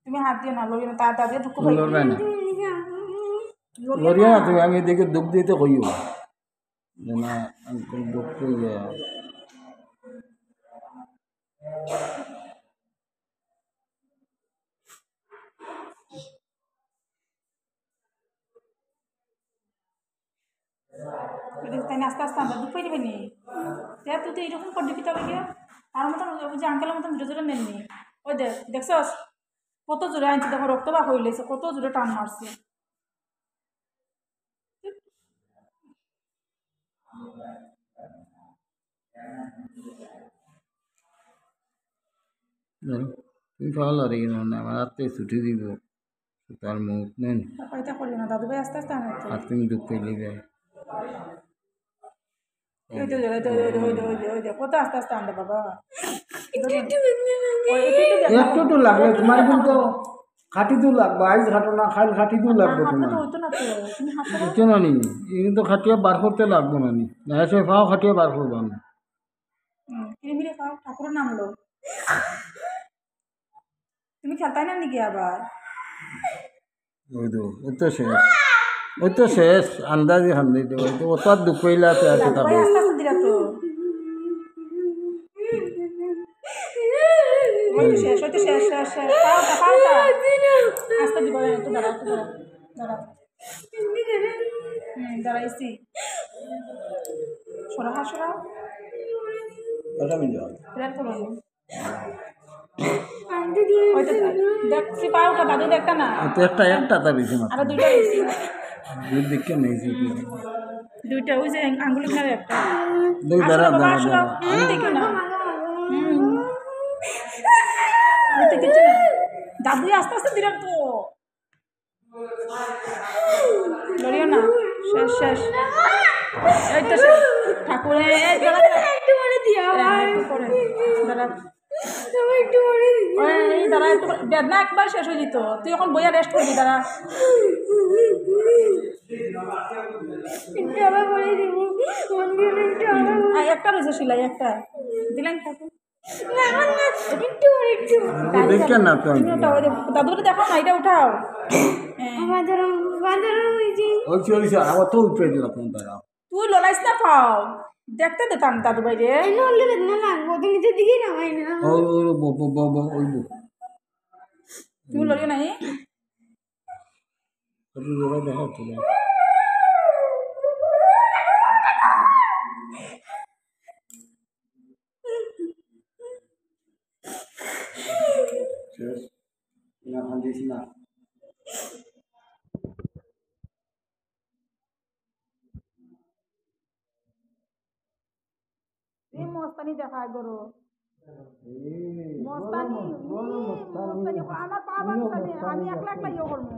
তুমি হাত দিও না, লড়িও না, তাড়াতাড়ি দুঃখ পাই লড়বে না, লড়িও না তুমি। আমি এদিকে দুঃখ দিতে কইও না, দুঃখ ইয়ে তাই না, আস্তে আস্তে আমরা দুঃখ পাই দেবেনি। তুই তো এইরকম করবি কি তবে গিয়া তার মতন ওই যে আঙ্কেলের মতন জোরে জোরে নেননি। ওই দেখছস কত জোরে আনছি, দেখো রক্ত বা হইলেছে, কত জোরে টান মারছে। তুমি পাওয়াল আর না, আমার হাতে ছুটি দিব তার মুখ নেন। এটা করিও না দাদু ভাই, আস্তে আস্তে আনো। আর তুমি দুঃখ পেলে কত আস্তে আস্তে আনবে বাবা। একটু তো লাগবে তোমার, কিন্তু খাটি তো লাগবে। আইস খাটো না খাইল খাটি তো লাগবে তোমার, বুঝছো না নি? কিন্তু খাটিয়ে বার করতে লাগবো না নি, না এসে পাও খাটিয়ে বার করবো না। ঠাকুরের নাম লো, তুমি খেলতাই না নাকি আবার? ওই তো শেষ, ওই তো শেষ। আন্দাজি হান্দি দেবো ও তো আর দুঃখ হইলাতে আছে থাকো। আস্তে আস্তে দিলা তো শেষ, হয়তো শেষ শেষ শেষ। আস্তে দিব, একটু দাঁড়া, একটু দাঁড়া, দাঁড়া। দাঁড়াইছি, সরা হা সরা দেখছি পাওটা দাদু দেখতা না, একটা একটা তা বেশি আরো দুইটা রয়েছে, দেখে নেই দুইটা ওই যে আঙ্গুলি কিনারে একটা। দাঁড়া দাঁড়া দাঁড়া দেখো না, দাদু আস্তে আস্তে দিলাম তো, লড়িও না, শেষ শেষ। এই তো শেষ ঠাকুরের দাঁড়া, একটু বেদনা একবার শেষ হয়ে যেত, তুই এখন বইয়া রেস্ট করবি, দাঁড়া। একটা রয়েছে সিলাই, একটা দিলেন ঠাকুর। দাদু দেখো না, এটা উঠাও। তুই লড়াইস না, পাও দেখতে দিতাম দাদু ভাই রে। তুমি লড়িও নাই, মস্তানি দেখায় গরু, মস্তানি আমার পা বাঁচানি, আমি একলা একলা ইয়ে করবো।